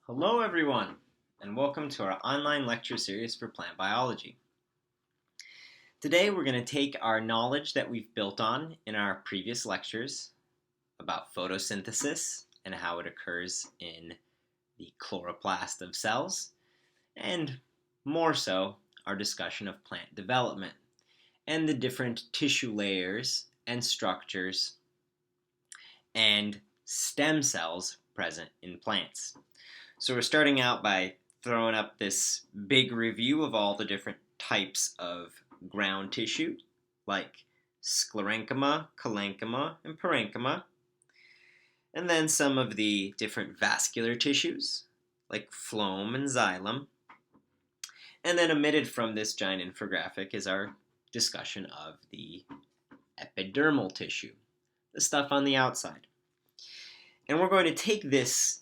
Hello everyone, and welcome to our online lecture series for plant biology. Today we're going to take our knowledge that we've built on in our previous lectures about photosynthesis and how it occurs in the chloroplast of cells, and more so, our discussion of plant development and the different tissue layers and structures and stem cells present in plants. So we're starting out by throwing up this big review of all the different types of ground tissue, like sclerenchyma, parenchyma, and parenchyma, and then some of the different vascular tissues, like phloem and xylem. And then omitted from this giant infographic is our discussion of the epidermal tissue, the stuff on the outside. And we're going to take this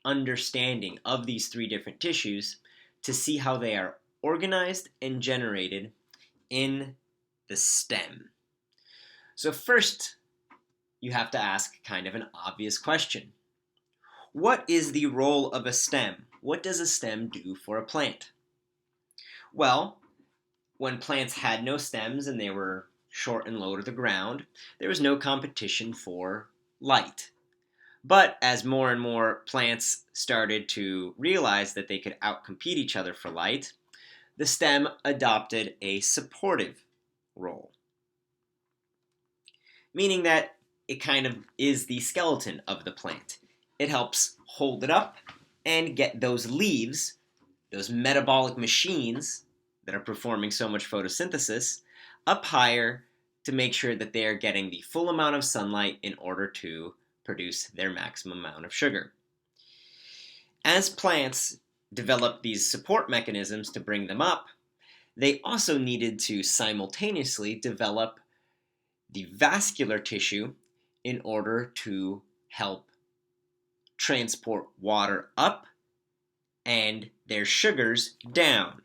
understanding of these three different tissues to see how they are organized and generated in the stem. So first, you have to ask kind of an obvious question. What is the role of a stem? What does a stem do for a plant? Well, when plants had no stems and they were short and low to the ground, there was no competition for light. But as more and more plants started to realize that they could outcompete each other for light, the stem adopted a supportive role, meaning that it kind of is the skeleton of the plant. It helps hold it up and get those leaves, those metabolic machines that are performing so much photosynthesis, up higher to make sure that they are getting the full amount of sunlight in order to produce their maximum amount of sugar. As plants developed these support mechanisms to bring them up, they also needed to simultaneously develop the vascular tissue in order to help transport water up and their sugars down.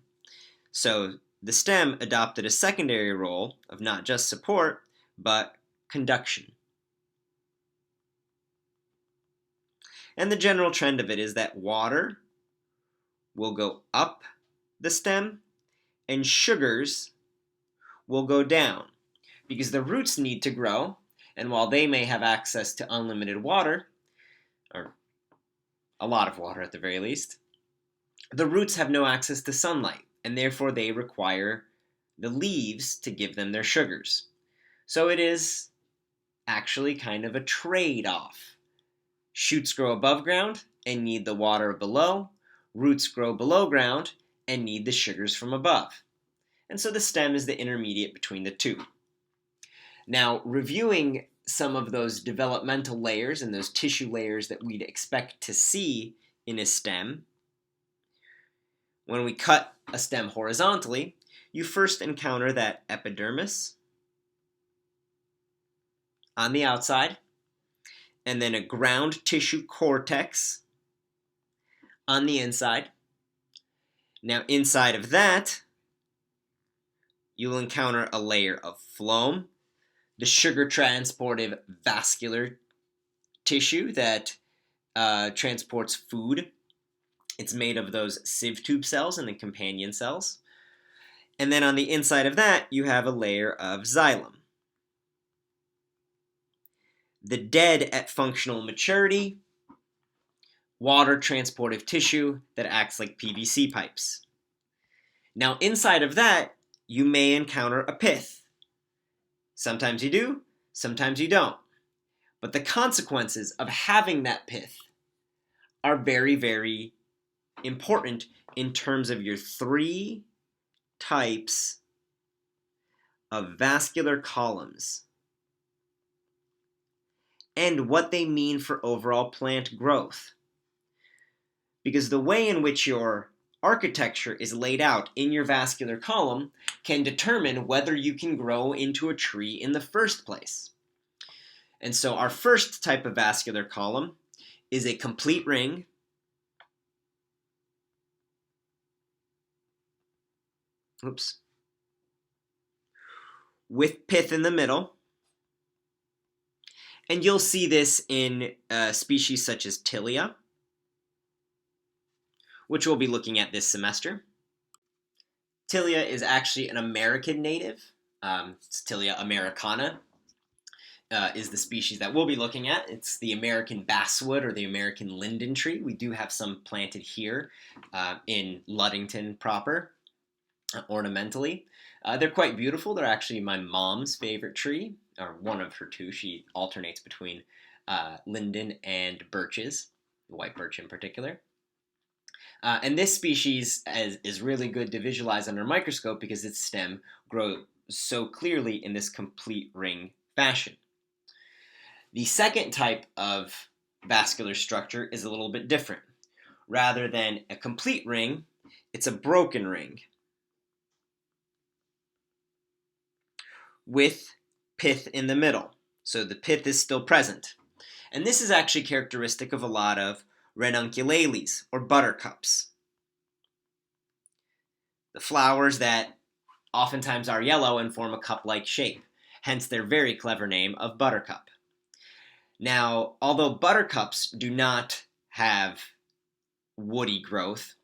So the stem adopted a secondary role of not just support, but conduction. And the general trend of it is that water will go up the stem and sugars will go down because the roots need to grow, and while they may have access to unlimited water, or a lot of water at the very least, the roots have no access to sunlight, and therefore they require the leaves to give them their sugars. So it is actually kind of a trade-off. Shoots grow above ground and need the water below. Roots grow below ground and need the sugars from above. And so the stem is the intermediate between the two. Now, reviewing some of those developmental layers and those tissue layers that we'd expect to see in a stem, when we cut a stem horizontally, you first encounter that epidermis on the outside, and then a ground tissue cortex on the inside. Now, inside of that, you'll encounter a layer of phloem, the sugar-transportive vascular tissue that transports food. It's made of those sieve tube cells and the companion cells. And then on the inside of that, you have a layer of xylem. The dead at functional maturity, water transportive tissue that acts like PVC pipes. Now inside of that, you may encounter a pith. Sometimes you do, sometimes you don't. But the consequences of having that pith are very, very important in terms of your three types of vascular columns and what they mean for overall plant growth. Because the way in which your architecture is laid out in your vascular column can determine whether you can grow into a tree in the first place. And so our first type of vascular column is a complete ring with pith in the middle. And you'll see this in species such as Tilia which we'll be looking at this semester. Tilia is actually an American native. It's Tilia americana is the species that we'll be looking at. It's the American basswood or the American linden tree. We do have some planted here in Ludington proper, ornamentally. They're quite beautiful. They're actually my mom's favorite tree, or one of her two. She alternates between linden and birches, white birch in particular. And this species is really good to visualize under a microscope because its stem grows so clearly in this complete ring fashion. The second type of vascular structure is a little bit different. Rather than a complete ring, it's a broken ring with pith in the middle. So the pith is still present. And this is actually characteristic of a lot of ranunculales, or buttercups. The flowers that oftentimes are yellow and form a cup-like shape, hence their very clever name of buttercup. Now, although buttercups do not have woody growth,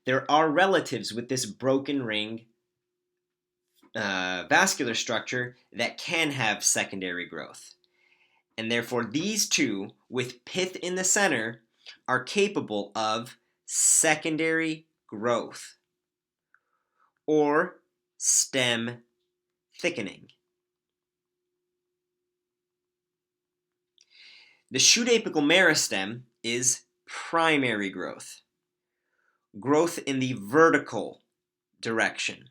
there are relatives with this broken ring vascular structure that can have secondary growth. And therefore, these two, with pith in the center, are capable of secondary growth or stem thickening. The shoot apical meristem is primary growth, growth in the vertical direction.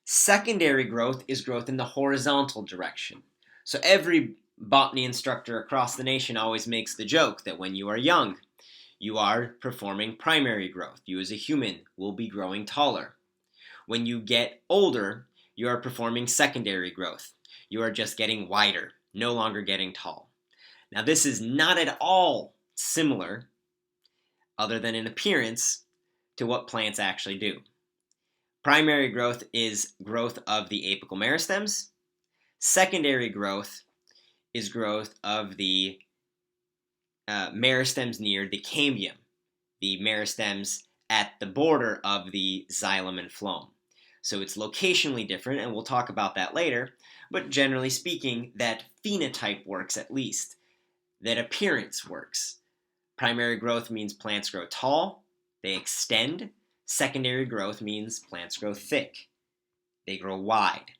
Secondary growth is growth in the horizontal direction. So every botany instructor across the nation always makes the joke that when you are young, you are performing primary growth. You as a human will be growing taller. When you get older, you are performing secondary growth. You are just getting wider, no longer getting tall. Now this is not at all similar, other than in appearance, to what plants actually do. Primary growth is growth of the apical meristems. Secondary growth is growth of the meristems near the cambium, the meristems at the border of the xylem and phloem. So it's locationally different, and we'll talk about that later, but generally speaking, that phenotype works at least, that appearance works. Primary growth means plants grow tall, they extend. Secondary growth means plants grow thick, they grow wide.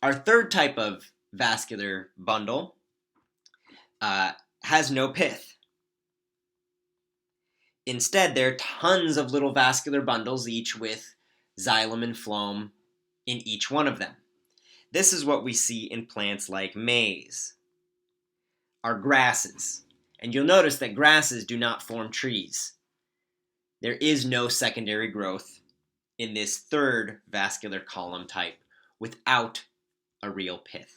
Our third type of vascular bundle has no pith. Instead, there are tons of little vascular bundles, each with xylem and phloem in each one of them. This is what we see in plants like maize, our grasses. And you'll notice that grasses do not form trees. There is no secondary growth in this third vascular column type without a real pith.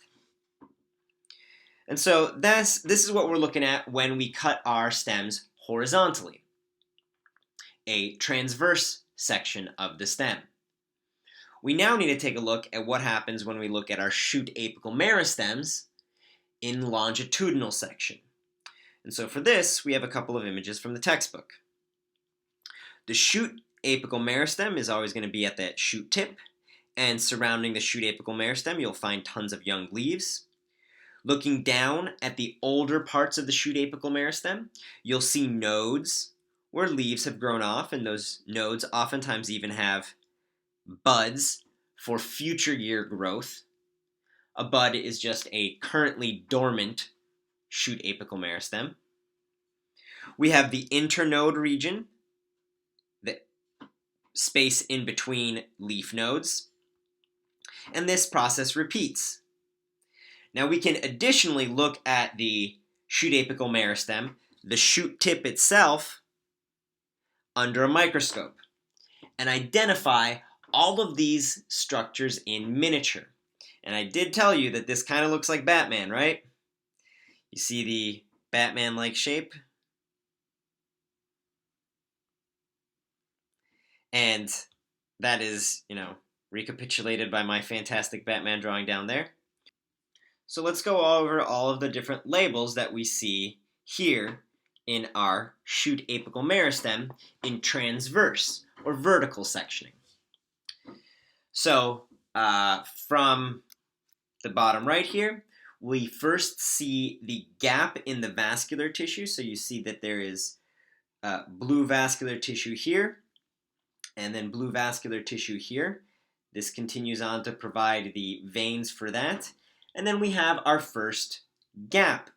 And so this is what we're looking at when we cut our stems horizontally, a transverse section of the stem. We now need to take a look at what happens when we look at our shoot apical meristems in longitudinal section. And so for this, we have a couple of images from the textbook. The shoot apical meristem is always going to be at that shoot tip, and surrounding the shoot apical meristem, you'll find tons of young leaves. Looking down at the older parts of the shoot apical meristem, you'll see nodes where leaves have grown off, and those nodes oftentimes even have buds for future year growth. A bud is just a currently dormant shoot apical meristem. We have the internode region, the space in between leaf nodes, and this process repeats. Now we can additionally look at the shoot apical meristem, the shoot tip itself, under a microscope, and identify all of these structures in miniature. And I did tell you that this kind of looks like Batman, right? You see the Batman-like shape? And that is, recapitulated by my fantastic Batman drawing down there. So let's go over all of the different labels that we see here in our shoot apical meristem in transverse or vertical sectioning. So from the bottom right here, we first see the gap in the vascular tissue. So you see that there is blue vascular tissue here, and then blue vascular tissue here. This continues on to provide the veins for that. And then we have our first gap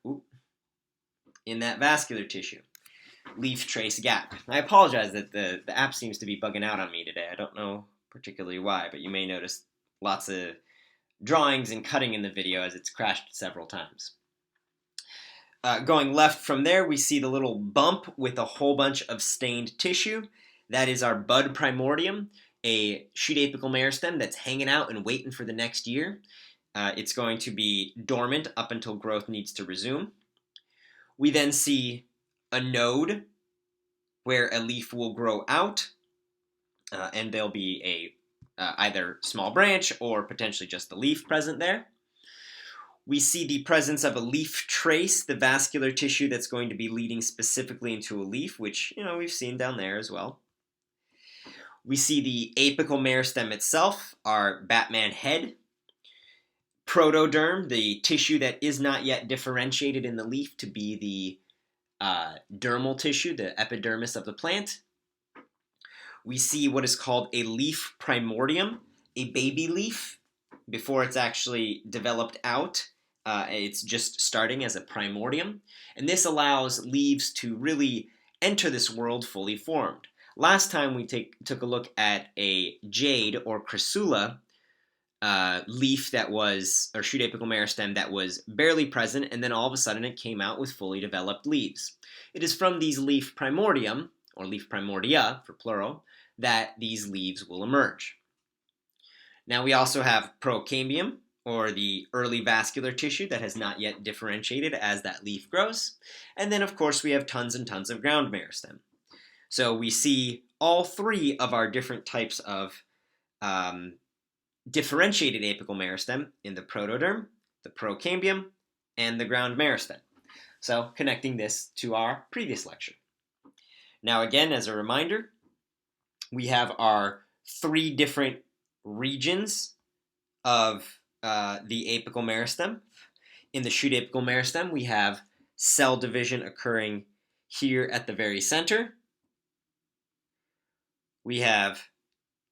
in that vascular tissue. Leaf trace gap. I apologize that the app seems to be bugging out on me today. I don't know particularly why, but you may notice lots of drawings and cutting in the video as it's crashed several times. Going left from there, we see the little bump with a whole bunch of stained tissue. That is our bud primordium, a shoot apical meristem that's hanging out and waiting for the next year. It's going to be dormant up until growth needs to resume. We then see a node where a leaf will grow out, and there'll be either small branch or potentially just the leaf present there. We see the presence of a leaf trace, the vascular tissue that's going to be leading specifically into a leaf, which we've seen down there as well. We see the apical meristem itself, our Batman head. Protoderm, the tissue that is not yet differentiated in the leaf to be the dermal tissue, the epidermis of the plant. We see what is called a leaf primordium, a baby leaf before it's actually developed out. It's just starting as a primordium, and this allows leaves to really enter this world fully formed. Last time we took a look at a jade or crassula leaf that was, or shoot apical meristem that was barely present, and then all of a sudden it came out with fully developed leaves. It is from these leaf primordium, or leaf primordia for plural, that these leaves will emerge. Now we also have procambium, or the early vascular tissue that has not yet differentiated as that leaf grows. And then of course we have tons and tons of ground meristem. So we see all three of our different types of differentiated apical meristem in the protoderm, the procambium, and the ground meristem. So connecting this to our previous lecture. Now again, as a reminder, we have our three different regions of the apical meristem. In the shoot apical meristem, we have cell division occurring here at the very center. We have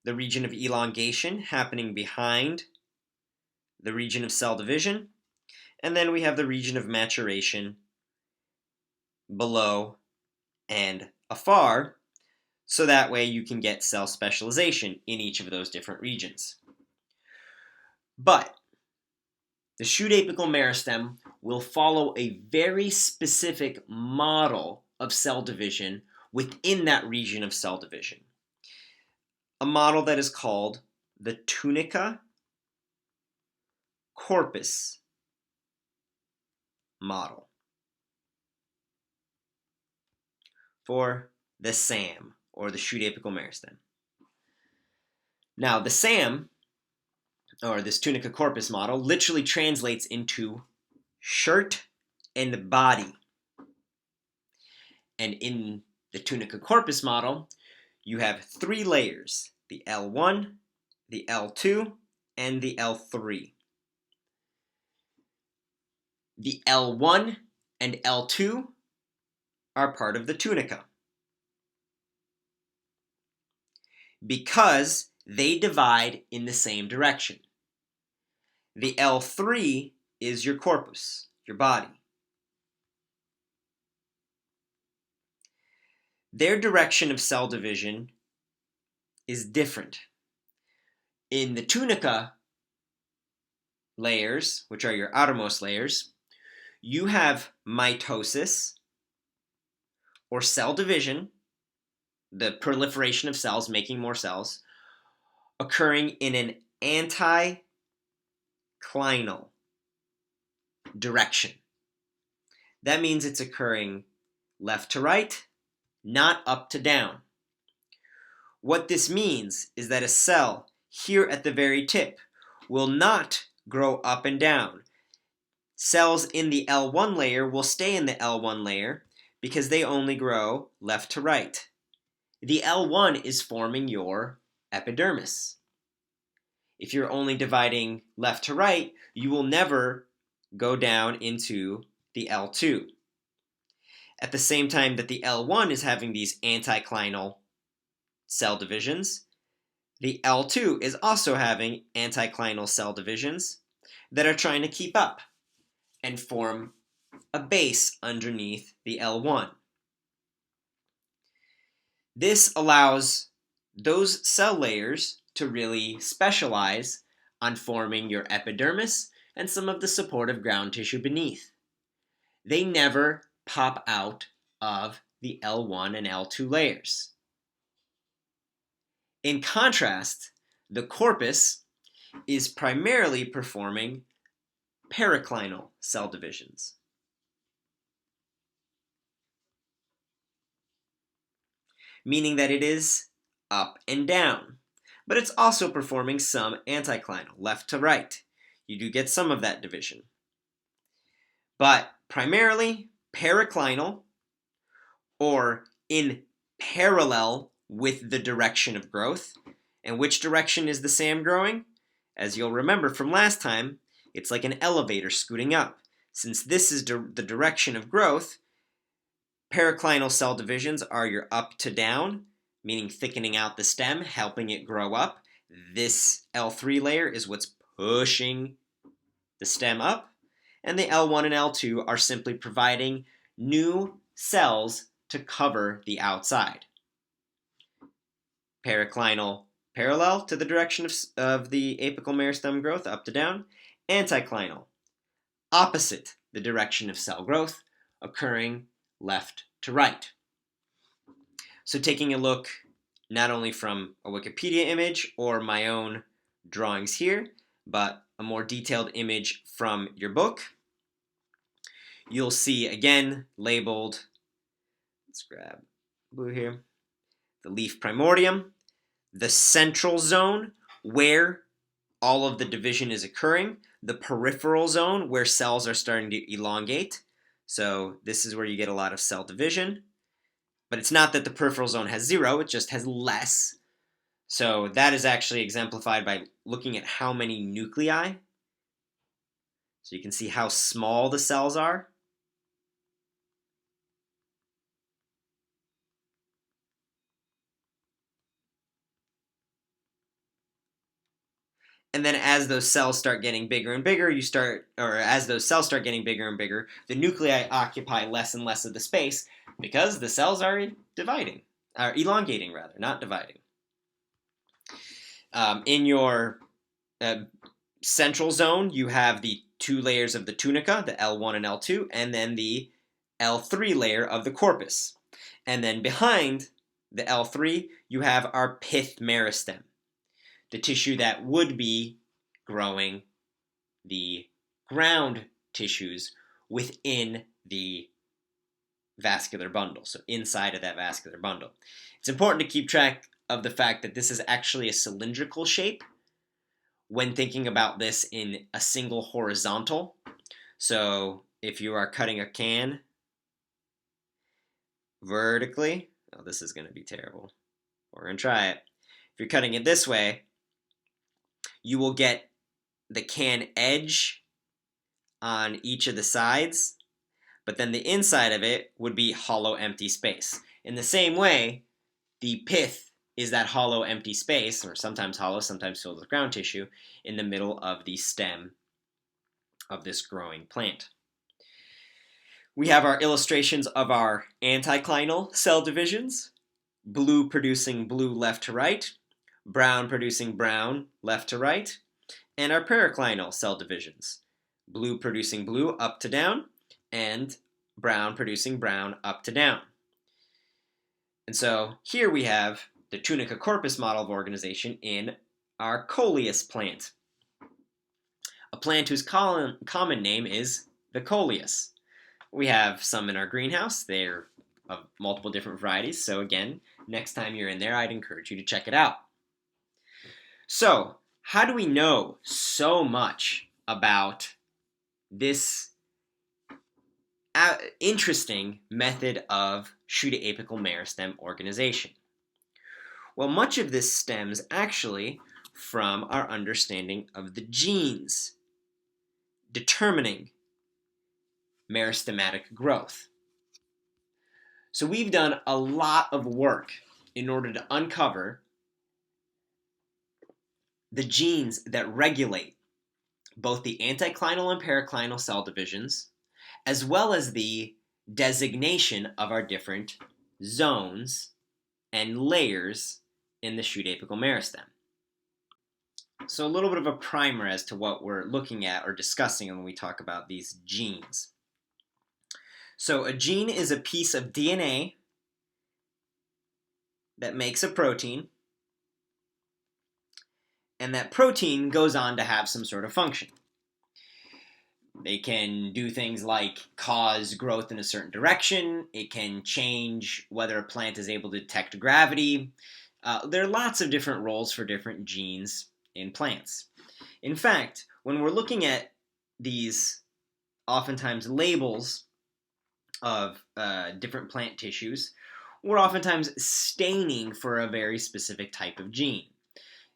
the region of elongation happening behind the region of cell division. And then we have the region of maturation below and afar, so that way you can get cell specialization in each of those different regions. But the shoot apical meristem will follow a very specific model of cell division within that region of cell division. A model that is called the tunica corpus model for the SAM, or the shoot apical meristem. Now the SAM, or this tunica corpus model, literally translates into shirt and body. And in the tunica corpus model, you have three layers: the L1, the L2, and the L3. The L1 and L2 are part of the tunica because they divide in the same direction. The L3 is your corpus, your body. Their direction of cell division is different. In the tunica layers, which are your outermost layers, you have mitosis, or cell division, the proliferation of cells, making more cells, occurring in an anticlinal direction. That means it's occurring left to right, not up to down. What this means is that a cell here at the very tip will not grow up and down. Cells in the L1 layer will stay in the L1 layer because they only grow left to right. The L1 is forming your epidermis. If you're only dividing left to right, you will never go down into the L2. At the same time that the L1 is having these anticlinal cell divisions, the L2 is also having anticlinal cell divisions that are trying to keep up and form a base underneath the L1. This allows those cell layers to really specialize on forming your epidermis and some of the supportive ground tissue beneath. They never pop out of the L1 and L2 layers. In contrast, the corpus is primarily performing periclinal cell divisions. Meaning that it is up and down, but it's also performing some anticlinal, left to right. You do get some of that division. But primarily periclinal, or in parallel with the direction of growth. And which direction is the SAM growing? As you'll remember from last time, it's like an elevator scooting up. Since this is the direction of growth, periclinal cell divisions are your up to down, meaning thickening out the stem, helping it grow up. This L3 layer is what's pushing the stem up, and the L1 and L2 are simply providing new cells to cover the outside. Periclinal parallel to the direction of the apical meristem growth, up to down. Anticlinal, opposite the direction of cell growth, occurring left to right. So taking a look not only from a Wikipedia image or my own drawings here, but a more detailed image from your book, you'll see again labeled, let's grab blue here, the leaf primordium, the central zone where all of the division is occurring, the peripheral zone where cells are starting to elongate. So this is where you get a lot of cell division. But it's not that the peripheral zone has 0, it just has less. So that is actually exemplified by looking at how many nuclei. So you can see how small the cells are. And then as those cells start getting bigger and bigger, as those cells start getting bigger and bigger, the nuclei occupy less and less of the space because the cells are elongating rather, not dividing. In your central zone, you have the 2 layers of the tunica, the L1 and L2, and then the L3 layer of the corpus. And then behind the L3, you have our pith meristem, the tissue that would be growing the ground tissues within the vascular bundle, so inside of that vascular bundle. It's important to keep track of the fact that this is actually a cylindrical shape when thinking about this in a single horizontal. So if you are cutting a can vertically, oh, this is going to be terrible. We're going to try it. If you're cutting it this way, you will get the can edge on each of the sides, but then the inside of it would be hollow, empty space. In the same way, the pith is that hollow, empty space, or sometimes hollow, sometimes filled with ground tissue, in the middle of the stem of this growing plant. We have our illustrations of our anticlinal cell divisions, blue producing blue left to right, brown producing brown left to right, and our periclinal cell divisions, blue producing blue up to down, and brown producing brown up to down. And so here we have the tunica corpus model of organization in our coleus plant, a plant whose common name is the coleus. We have some in our greenhouse. They're of multiple different varieties, so again, next time you're in there, I'd encourage you to check it out. So, how do we know so much about this interesting method of shoot apical meristem organization? Well, much of this stems actually from our understanding of the genes determining meristematic growth. So we've done a lot of work in order to uncover the genes that regulate both the anticlinal and periclinal cell divisions, as well as the designation of our different zones and layers in the shoot apical meristem. So a little bit of a primer as to what we're looking at or discussing when we talk about these genes. So a gene is a piece of DNA that makes a protein, and that protein goes on to have some sort of function. They can do things like cause growth in a certain direction. It can change whether a plant is able to detect gravity. There are lots of different roles for different genes in plants. In fact, when we're looking at these oftentimes labels of different plant tissues, we're oftentimes staining for a very specific type of gene.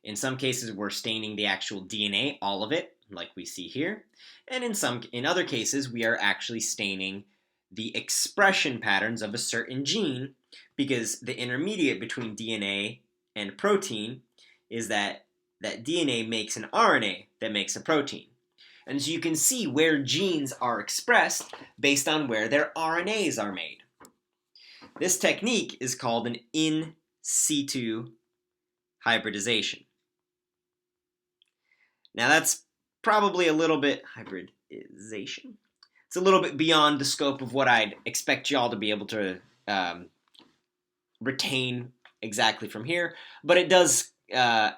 In some cases, we're staining the actual DNA, all of it, like we see here. And in other cases, we are actually staining the expression patterns of a certain gene, because the intermediate between DNA and protein is that DNA makes an RNA that makes a protein. And so you can see where genes are expressed based on where their RNAs are made. This technique is called an in situ hybridization. Now that's probably a little bit hybridization. It's a little bit beyond the scope of what I'd expect y'all to be able to retain exactly from here, but it does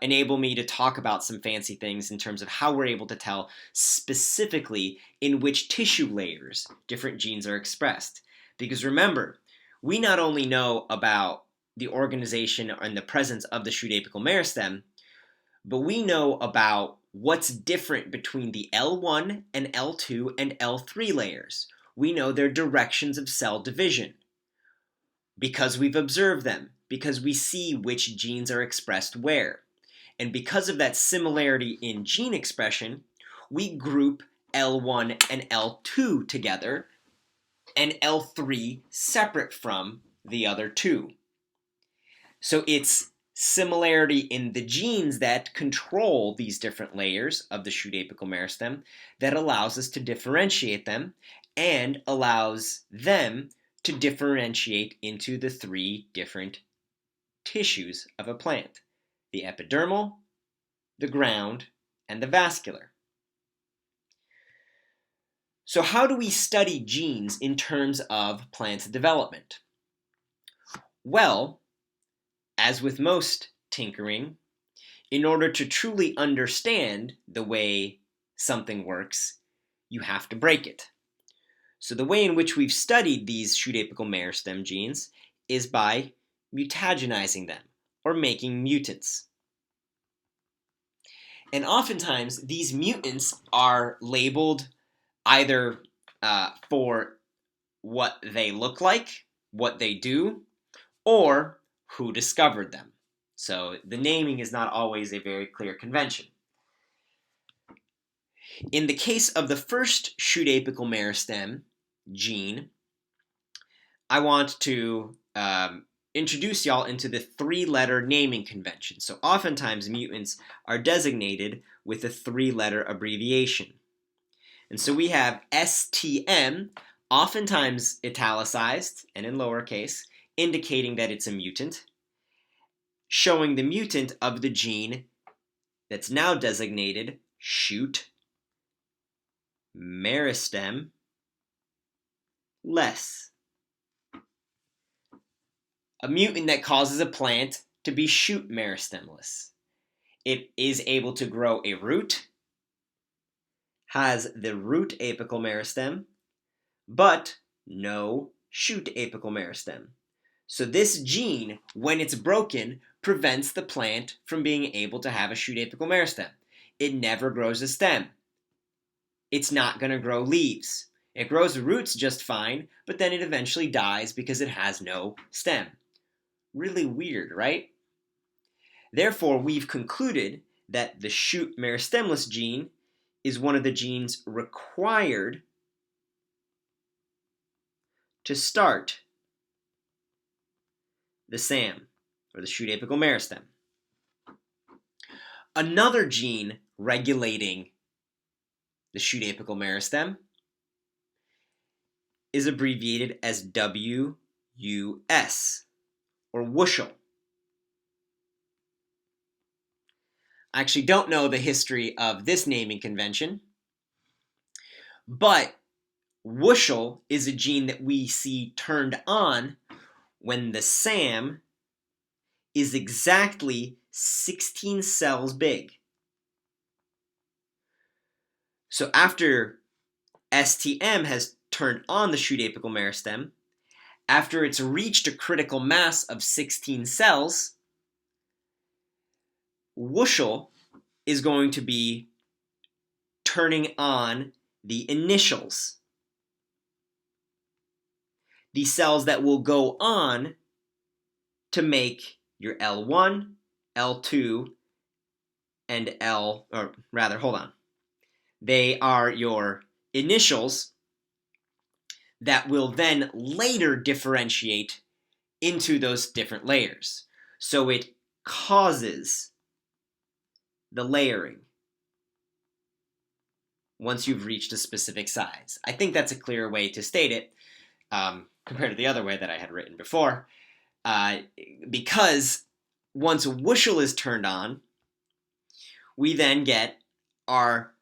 enable me to talk about some fancy things in terms of how we're able to tell specifically in which tissue layers different genes are expressed. Because remember, we not only know about the organization and the presence of the shoot apical meristem, but we know about what's different between the L1 and L2 and L3 layers. We know their directions of cell division because we've observed them, because we see which genes are expressed where. And because of that similarity in gene expression, we group L1 and L2 together and L3 separate from the other two. So it's similarity in the genes that control these different layers of the shoot apical meristem that allows us to differentiate them and allows them to differentiate into the three different tissues of a plant: the epidermal, the ground, and the vascular. So how do we study genes in terms of plant development? Well, as with most tinkering, in order to truly understand the way something works, you have to break it. So the way in which we've studied these shoot apical meristem genes is by mutagenizing them, or making mutants. And oftentimes, these mutants are labeled either for what they look like, what they do, or who discovered them. So the naming is not always a very clear convention. In the case of the first shoot apical meristem gene, I want to introduce y'all into the three-letter naming convention. So oftentimes mutants are designated with a three-letter abbreviation. And so we have STM, oftentimes italicized and in lowercase, indicating that it's a mutant, showing the mutant of the gene that's now designated shoot meristem less. A mutant that causes a plant to be shoot meristemless. It is able to grow a root, has the root apical meristem, but no shoot apical meristem. So this gene, when it's broken, prevents the plant from being able to have a shoot apical meristem. It never grows a stem. It's not going to grow leaves. It grows roots just fine, but then it eventually dies because it has no stem. Really weird, right? Therefore, we've concluded that the shoot meristemless gene is one of the genes required to start the SAM, or the shoot apical meristem. Another gene regulating the shoot apical meristem is abbreviated as WUS, or Wuschel. I actually don't know the history of this naming convention, but Wuschel is a gene that we see turned on when the SAM is exactly 16 cells big. So after STM has turned on the shoot apical meristem, after it's reached a critical mass of 16 cells, Wuschel is going to be turning on the initials, the cells that will go on to make your L1, L2, and They are your initials that will then later differentiate into those different layers. So it causes the layering once you've reached a specific size. I think that's a clearer way to state it compared to the other way that I had written before. Because once Wuschel is turned on, we then get our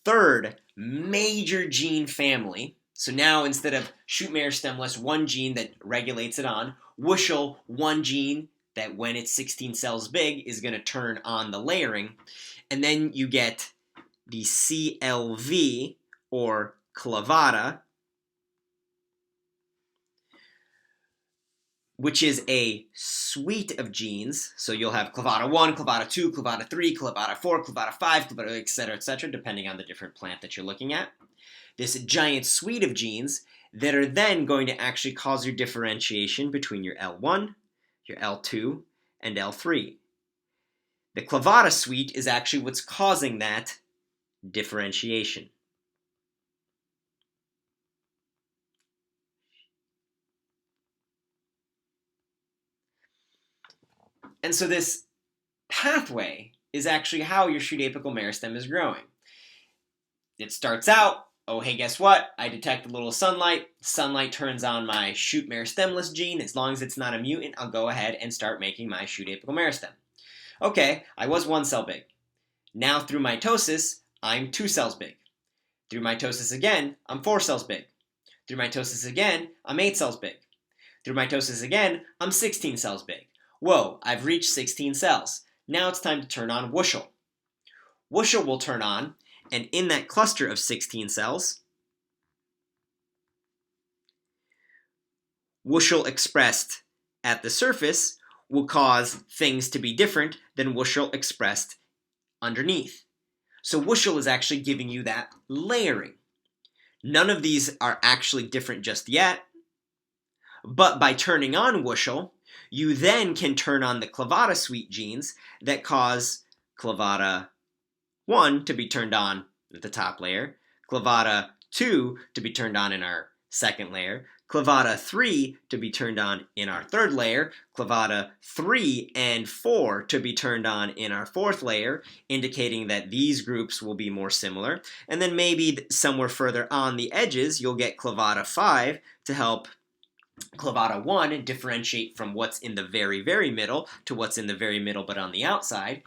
third major gene family. So now instead of shoot meristemless, one gene that regulates it on, Wuschel, one gene that when it's 16 cells big is going to turn on the layering. And then you get the CLV, or clavata, which is a suite of genes. So you'll have clavata 1, clavata 2, clavata 3, clavata 4, clavata 5, clavata, etc., depending on the different plant that you're looking at. This giant suite of genes that are then going to actually cause your differentiation between your L1, your L2, and L3. The clavata suite is actually what's causing that differentiation. And so this pathway is actually how your shoot apical meristem is growing. It starts out, oh hey, guess what? I detect a little sunlight. Sunlight turns on my shoot meristemless gene. As long as it's not a mutant, I'll go ahead and start making my shoot apical meristem. Okay, I was 1 cell big. Now through mitosis, I'm 2 cells big. Through mitosis again, I'm 4 cells big. Through mitosis again, I'm 8 cells big. Through mitosis again, I'm 16 cells big. Whoa, I've reached 16 cells. Now it's time to turn on Wuschel. Wuschel will turn on, and in that cluster of 16 cells, Wuschel expressed at the surface will cause things to be different than Wuschel expressed underneath. So Wuschel is actually giving you that layering. None of these are actually different just yet, but by turning on Wuschel, you then can turn on the clavata suite genes that cause clavata 1 to be turned on at the top layer, clavata 2 to be turned on in our second layer, clavata 3 to be turned on in our third layer, clavata 3 and 4 to be turned on in our fourth layer, indicating that these groups will be more similar. And then maybe somewhere further on the edges, you'll get clavata 5 to help clavata 1 differentiate from what's in the very, very middle to what's in the very middle but on the outside.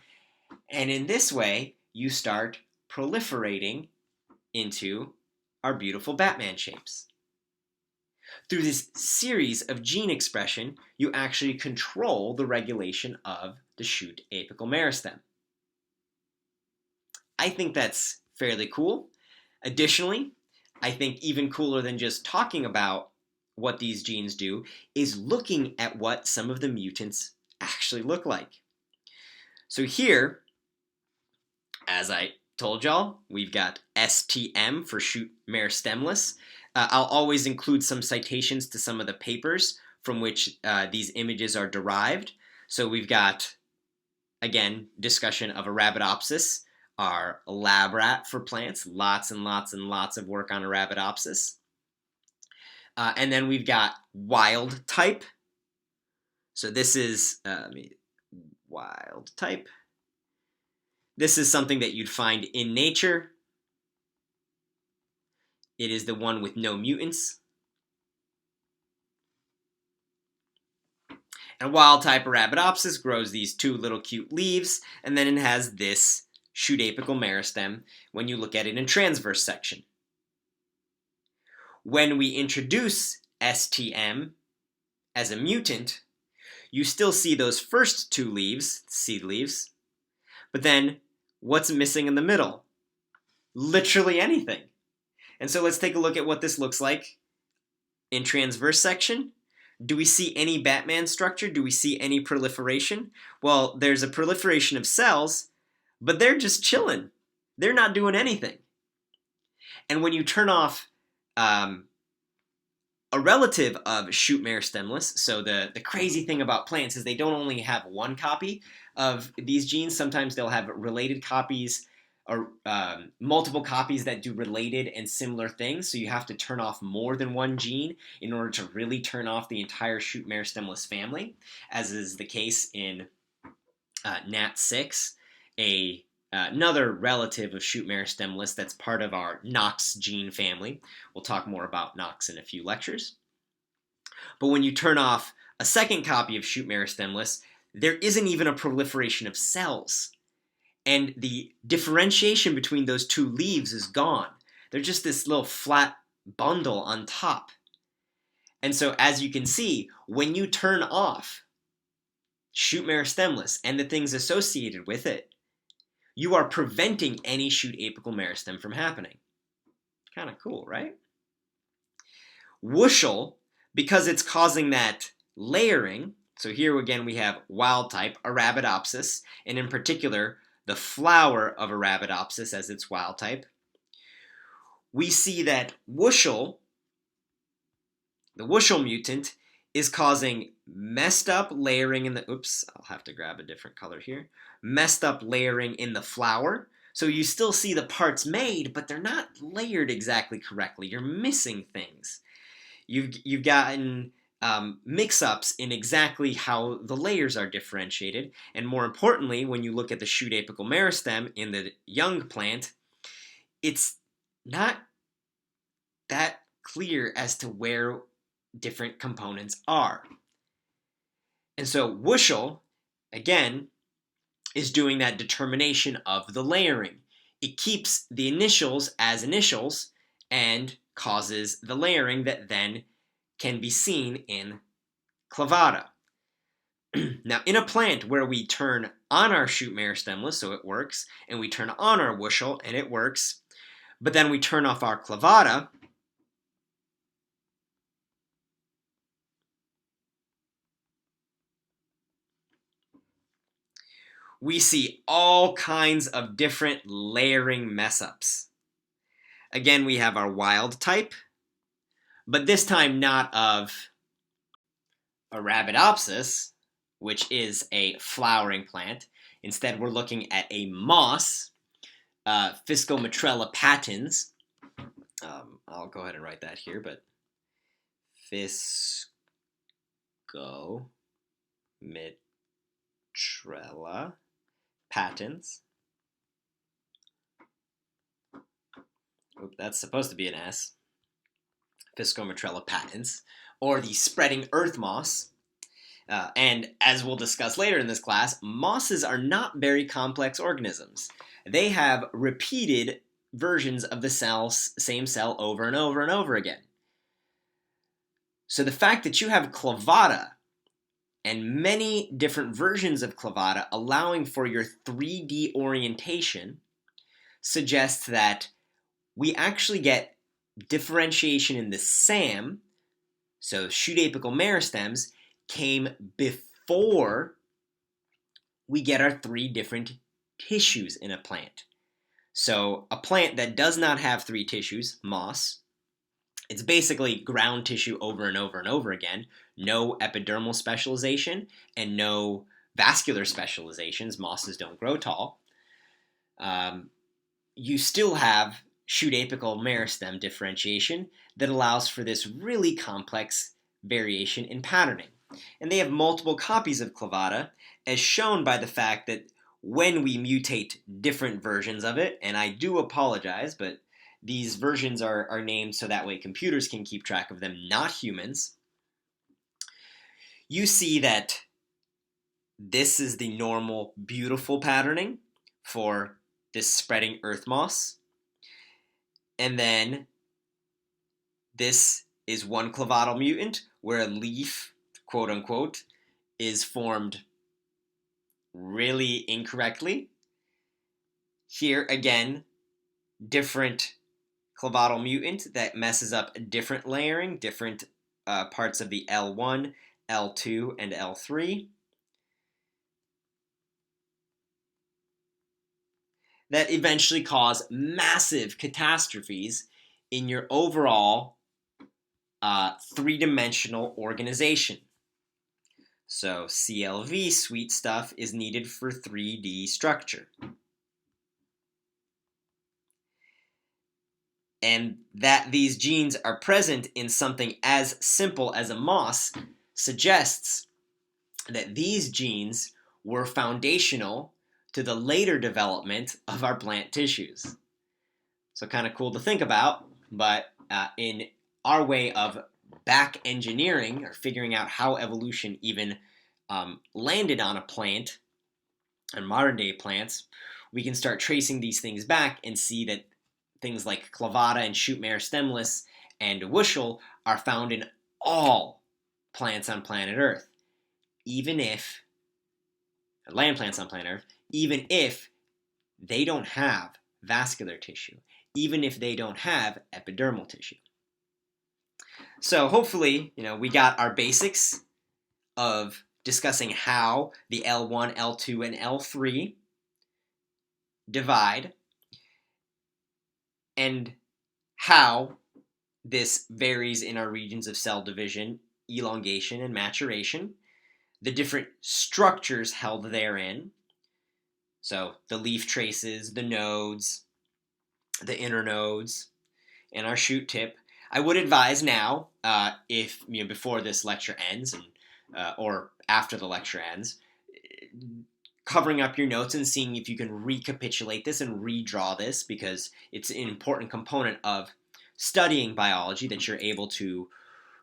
And in this way, you start proliferating into our beautiful Batman shapes. Through this series of gene expression, you actually control the regulation of the shoot apical meristem. I think that's fairly cool. Additionally, I think even cooler than just talking about what these genes do is looking at what some of the mutants actually look like. So here, as I told y'all, we've got STM for shoot meristemless. I'll always include some citations to some of the papers from which these images are derived. So we've got, again, discussion of Arabidopsis, our lab rat for plants, lots and lots and lots of work on Arabidopsis. And then we've got wild type. So this is wild type. This is something that you'd find in nature. It is the one with no mutants. And wild type Arabidopsis grows these two little cute leaves, and then it has this shoot apical meristem when you look at it in transverse section. When we introduce STM as a mutant, you still see those first two leaves, seed leaves, but then what's missing in the middle? Literally anything. And so let's take a look at what this looks like in transverse section. Do we see any Batman structure? Do we see any proliferation? Well, there's a proliferation of cells, but they're just chilling. They're not doing anything. And when you turn off a relative of shoot meristemless, so the crazy thing about plants is they don't only have one copy of these genes. Sometimes they'll have related copies or multiple copies that do related and similar things, so you have to turn off more than one gene in order to really turn off the entire shoot meristemless family, as is the case in Nat6, another relative of shoot meristemless that's part of our Knox gene family. We'll talk more about Knox in a few lectures. But when you turn off a second copy of shoot meristemless, there isn't even a proliferation of cells. And the differentiation between those two leaves is gone. They're just this little flat bundle on top. And so as you can see, when you turn off shoot meristemless and the things associated with it, you are preventing any shoot apical meristem from happening. Kind of cool, right? Wuschel, because it's causing that layering, so here again we have wild type Arabidopsis, and in particular the flower of Arabidopsis as its wild type. We see that Wuschel, the Wuschel mutant, is causing messed up layering in the, I'll have to grab a different color here, messed up layering in the flower. So you still see the parts made, but they're not layered exactly correctly. You're missing things. You've gotten mix-ups in exactly how the layers are differentiated, and more importantly, when you look at the shoot apical meristem in the young plant, it's not that clear as to where different components are. And so Wuschel, again, is doing that determination of the layering. It keeps the initials as initials and causes the layering that then can be seen in clavata. Now, in a plant where we turn on our shoot meristemless, so it works, and we turn on our Wuschel, and it works, but then we turn off our clavata, we see all kinds of different layering mess-ups. Again, we have our wild type, but this time not of Arabidopsis, which is a flowering plant. Instead, we're looking at a moss, Fiscometrella patens. I'll go ahead and write that here, but Fiscometrella patens. Oop, that's supposed to be an S. Fiscometrella patens, or the spreading earth moss. And as we'll discuss later in this class, mosses are not very complex organisms. They have repeated versions of the same cell over and over and over again. So the fact that you have clavata and many different versions of clavata allowing for your 3D orientation suggests that we actually get differentiation in the SAM, so shoot apical meristems, came before we get our three different tissues in a plant. So a plant that does not have three tissues, moss, It's basically ground tissue over and over and over again, no epidermal specialization and no vascular specializations. Mosses don't grow tall. You still have shoot apical meristem differentiation that allows for this really complex variation in patterning. And they have multiple copies of clavata, as shown by the fact that when we mutate different versions of it, and I do apologize, but these versions are named so that way computers can keep track of them, not humans, you see that this is the normal, beautiful patterning for this spreading earth moss. And then this is one clavatal mutant where a leaf, quote unquote, is formed really incorrectly. Here again, different clavatal mutant that messes up different layering, different parts of the L1, L2, and L3. That eventually cause massive catastrophes in your overall three-dimensional organization. So CLV, sweet stuff, is needed for 3D structure. And that these genes are present in something as simple as a moss suggests that these genes were foundational to the later development of our plant tissues. So kind of cool to think about, but in our way of back engineering or figuring out how evolution even landed on a plant, and modern day plants, we can start tracing these things back and see that things like clavata and shoot meristemless and wuschel are found in all plants on planet Earth, even if land plants on planet Earth, even if they don't have vascular tissue, even if they don't have epidermal tissue. So hopefully, we got our basics of discussing how the L1, L2, and L3 divide and how this varies in our regions of cell division, elongation, and maturation, the different structures held therein, so the leaf traces, the nodes, the internodes, and our shoot tip. I would advise now, if before this lecture ends, and or after the lecture ends, covering up your notes and seeing if you can recapitulate this and redraw this, because it's an important component of studying biology that you're able to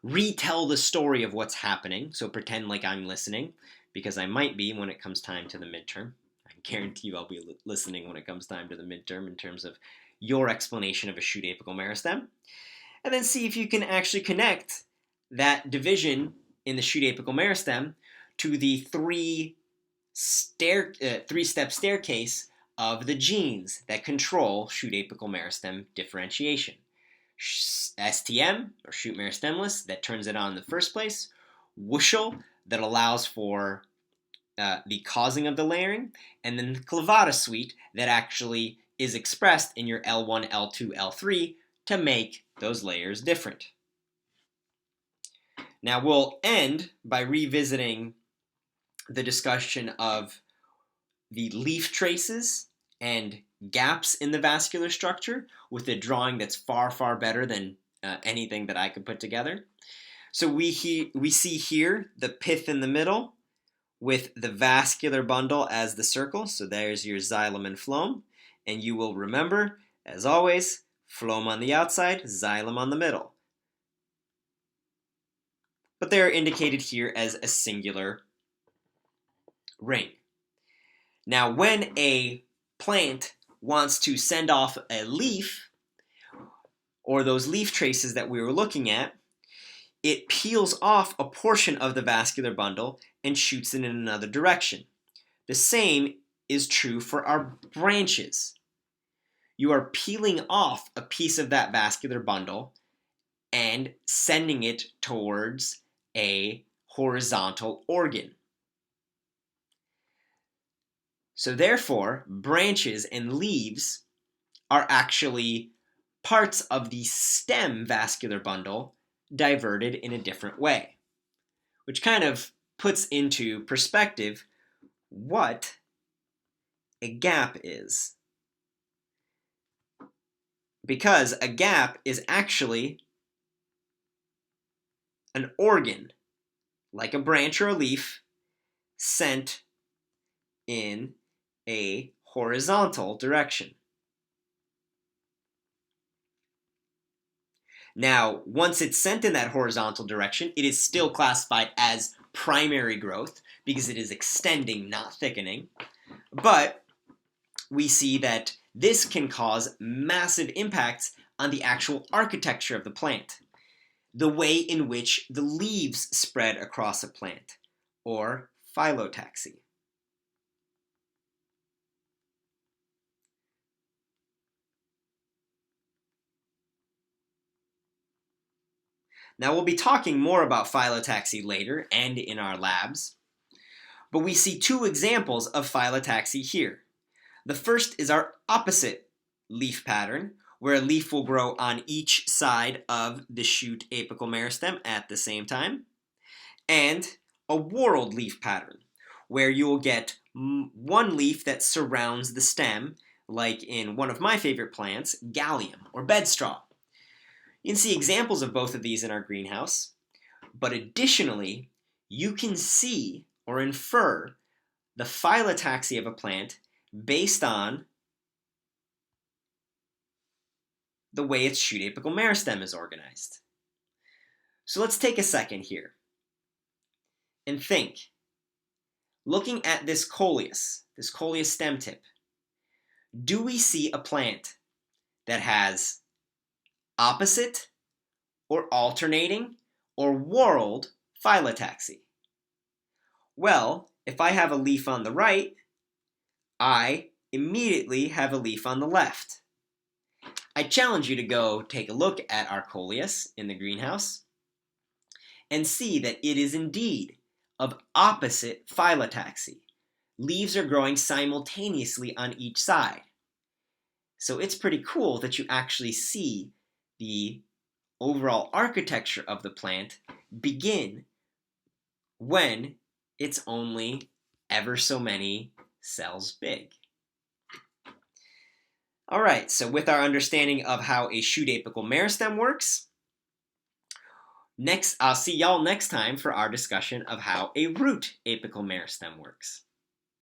retell the story of what's happening. So pretend like I'm listening, because I might be when it comes time to the midterm. I guarantee you I'll be listening when it comes time to the midterm in terms of your explanation of a shoot apical meristem. And then see if you can actually connect that division in the shoot apical meristem to the three-step staircase of the genes that control shoot apical meristem differentiation. STM, or shoot meristemless, that turns it on in the first place. Wuschel, that allows for the causing of the layering. And then the clavata suite, that actually is expressed in your L1, L2, L3 to make those layers different. Now we'll end by revisiting the discussion of the leaf traces and gaps in the vascular structure with a drawing that's far, far better than anything that I could put together. So we see here the pith in the middle with the vascular bundle as the circle. So there's your xylem and phloem. And you will remember, as always, phloem on the outside, xylem on the middle. But they're indicated here as a singular ring. Now, when a plant wants to send off a leaf, or those leaf traces that we were looking at, it peels off a portion of the vascular bundle and shoots it in another direction. The same is true for our branches. You are peeling off a piece of that vascular bundle and sending it towards a horizontal organ. So therefore, branches and leaves are actually parts of the stem vascular bundle diverted in a different way, which kind of puts into perspective what a gap is. Because a gap is actually an organ, like a branch or a leaf, sent in a horizontal direction. Now, once it's sent in that horizontal direction, it is still classified as primary growth because it is extending, not thickening. But we see that this can cause massive impacts on the actual architecture of the plant, the way in which the leaves spread across a plant, or phyllotaxy. Now, we'll be talking more about phyllotaxy later and in our labs, but we see two examples of phyllotaxy here. The first is our opposite leaf pattern, where a leaf will grow on each side of the shoot apical meristem at the same time, and a whorled leaf pattern, where you will get one leaf that surrounds the stem, like in one of my favorite plants, gallium or bedstraw. You can see examples of both of these in our greenhouse, but additionally, you can see or infer the phyllotaxy of a plant based on the way its shoot apical meristem is organized. So let's take a second here and think. Looking at this coleus stem tip, do we see a plant that has opposite or alternating or whorled phyllotaxy? Well, if I have a leaf on the right, I immediately have a leaf on the left. I challenge you to go take a look at our coleus in the greenhouse and see that it is indeed of opposite phyllotaxy. Leaves are growing simultaneously on each side. So it's pretty cool that you actually see the overall architecture of the plant begin when it's only ever so many cells big. All right, so with our understanding of how a shoot apical meristem works, I'll see y'all next time for our discussion of how a root apical meristem works.